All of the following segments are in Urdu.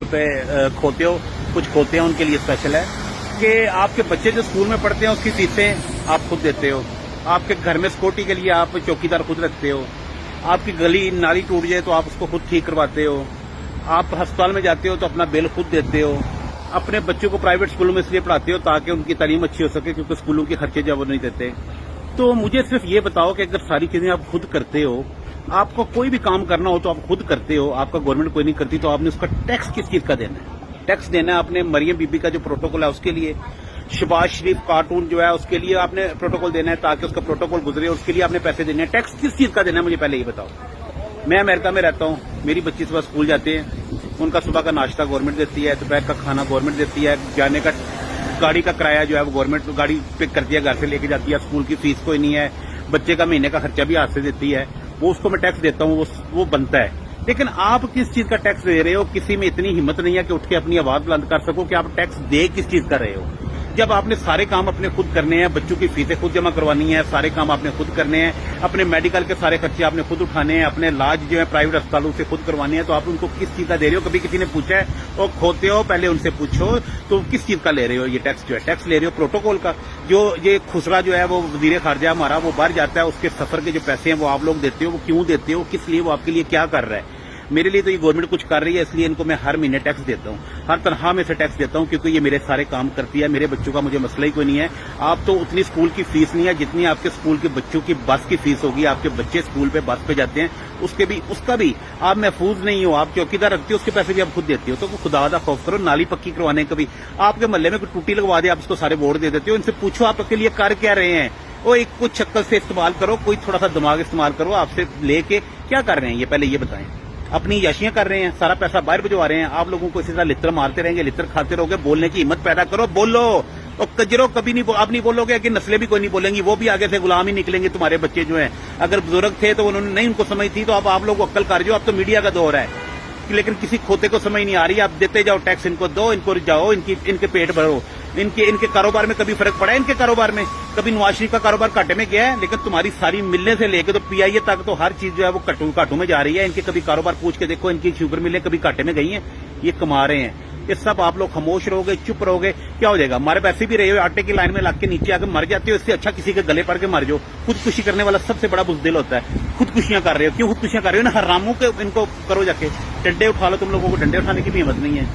پہ کھوتے ہو، کچھ کھوتے ہیں ان کے لیے اسپیشل ہے کہ آپ کے بچے جو اسکول میں پڑھتے ہیں اس کی فیسیں آپ خود دیتے ہو، آپ کے گھر میں سیکورٹی کے لیے آپ چوکیدار خود رکھتے ہو، آپ کی گلی نالی ٹوٹ جائے تو آپ اس کو خود ٹھیک کرواتے ہو، آپ ہسپتال میں جاتے ہو تو اپنا بل خود دیتے ہو، اپنے بچوں کو پرائیویٹ اسکولوں میں اس لیے پڑھاتے ہو تاکہ ان کی تعلیم اچھی ہو سکے کیونکہ اسکولوں کے خرچے جو وہ نہیں دیتے۔ تو مجھے صرف یہ بتاؤ کہ اگر ساری چیزیں آپ خود کرتے ہو، آپ کو کوئی بھی کام کرنا ہو تو آپ خود کرتے ہو، آپ کا گورنمنٹ کوئی نہیں کرتی، تو آپ نے اس کا ٹیکس کس چیز کا دینا ہے؟ ٹیکس دینا ہے اپنے مریم بی بی کا جو پروٹوکول ہے اس کے لیے، شہباز شریف کارٹون جو ہے اس کے لیے آپ نے پروٹوکول دینا ہے تاکہ اس کا پروٹوکول گزرے، اس کے لیے آپ نے پیسے دینے ہیں۔ ٹیکس کس چیز کا دینا ہے مجھے پہلے یہ بتاؤ۔ میں امریکہ میں رہتا ہوں، میری بچی صبح اسکول جاتے ہیں، ان کا صبح کا ناشتہ گورنمنٹ دیتی ہے، دوپہر کا کھانا گورنمنٹ دیتی ہے، جانے کا گاڑی کا کرایہ جو ہے وہ گورنمنٹ گاڑی پک کرتی ہے، گھر سے لے کے جاتی ہے، اسکول کی فیس کوئی نہیں ہے، بچے کا مہینے کا خرچہ بھی ہاتھ سے دیتی ہے، وہ اس کو میں ٹیکس دیتا ہوں، وہ بنتا ہے۔ لیکن آپ کس چیز کا ٹیکس دے رہے ہو؟ کسی میں اتنی ہمت نہیں ہے کہ اٹھ کے اپنی آواز بلند کر سکو کہ آپ ٹیکس دے کس چیز کا رہے ہو؟ جب آپ نے سارے کام اپنے خود کرنے ہیں، بچوں کی فیسیں خود جمع کروانی ہے، سارے کام آپ نے خود کرنے ہیں، اپنے میڈیکل کے سارے خرچے آپ نے خود اٹھانے ہیں، اپنے علاج جو ہے پرائیویٹ اسپتالوں سے خود کروانے ہیں، تو آپ ان کو کس چیز کا دے رہے ہو؟ کبھی کسی نے پوچھا ہے؟ اور کھوتے ہو پہلے ان سے پوچھو تو کس چیز کا لے رہے ہو یہ ٹیکس؟ جو ہے ٹیکس لے رہے ہو پروٹوکول کا، جو یہ خسرا جو ہے وہ وزیر خارجہ ہمارا وہ باہر جاتا ہے، اس کے سفر کے جو پیسے ہیں وہ آپ لوگ دیتے ہو، وہ کیوں دیتے ہو؟ کس لیے؟ وہ آپ کے لیے کیا کر رہا ہے؟ میرے لیے تو یہ گورنمنٹ کچھ کر رہی ہے، اس لیے ان کو میں ہر مہینے ٹیکس دیتا ہوں، ہر تنخواہ میں سے ٹیکس دیتا ہوں، کیونکہ یہ میرے سارے کام کرتی ہے، میرے بچوں کا مجھے مسئلہ ہی کوئی نہیں ہے۔ آپ تو اتنی اسکول کی فیس نہیں ہے جتنی آپ کے اسکول کے بچوں کی بس کی فیس ہوگی، آپ کے بچے اسکول پہ بس پہ جاتے ہیں، اس کا بھی آپ محفوظ نہیں ہو، آپ چوکیدار رکھتے ہو، اس کے پیسے بھی آپ خود دیتے ہو۔ تو خدا دا خوف کرو، نالی پکی کروانے کا بھی آپ کے محلے میں کوئی ٹوٹی لگوا دے، آپ اس کو سارے ووٹ دے دیتے ہو۔ ان سے پوچھو آپ کے لیے کر کیا رہے ہیں؟ وہ ایک کچھ شکل سے استعمال کرو، کوئی تھوڑا سا دماغ استعمال کرو، آپ سے لے کے کیا کر رہے ہیں یہ پہلے یہ بتائیں۔ اپنی یاشیاں کر رہے ہیں، سارا پیسہ باہر بھجوا رہے ہیں، آپ لوگوں کو اسی طرح لتر مارتے رہیں گے، لتر کھاتے رہو گے، بولنے کی ہمت پیدا کرو، بولو۔ اور کجرو کبھی نہیں آپ نہیں بولو گے کہ نسلیں بھی کوئی نہیں بولیں گی، وہ بھی آگے سے غلام ہی نکلیں گے تمہارے بچے جو ہیں۔ اگر بزرگ تھے تو انہوں نے نہیں ان کو سمجھ تھی، تو اب آپ لوگ عقل کر جو، اب تو میڈیا کا دور ہے، لیکن کسی کھوتے کو سمجھ نہیں آ رہی، آپ دیتے جاؤ ٹیکس، ان کو دو، ان کو جاؤ، ان کے پیٹ بھرو۔ ان کے کاروبار میں کبھی فرق پڑا ہے؟ ان کے کاروبار میں کبھی نواز شریف کا کاروبار گھاٹے میں گیا ہے؟ لیکن تمہاری ساری ملیں سے لے کے تو پی آئی اے تک تو ہر چیز جو ہے وہ گھاٹوں میں جا رہی ہے۔ ان کے کبھی کاروبار پوچھ کے دیکھو، ان کی شوگر ملیں کبھی گھاٹے میں گئی ہیں؟ یہ کما رہے ہیں۔ یہ سب آپ لوگ خاموش رہو گے، چپ رہو گے، کیا ہو جائے گا؟ ہمارے پیسے بھی رہے ہو، آٹے کی لائن میں لگ کے نیچے آ کے مر جاتے ہو، اس سے اچھا کسی کے گلے پڑ کے مر جاؤ۔ خودکشی کرنے والا سب سے بڑا بزدل ہوتا ہے۔ خودکشیاں کر رہے ہو، کیوں خودکشیاں کر رہے ہو؟ نا حراموں کے ان کو کرو جا کے، ڈنڈے اٹھا لو، تم لوگوں کو ڈنڈے اٹھانے کی بھی ہمت نہیں ہے۔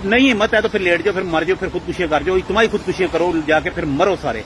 نہیں ہمت ہے تو پھر لیٹ جاؤ، پھر مر جاؤ، پھر خودکشیاں کر جاؤ، تمہاری خودکشیاں کرو، جا کے پھر مرو سارے۔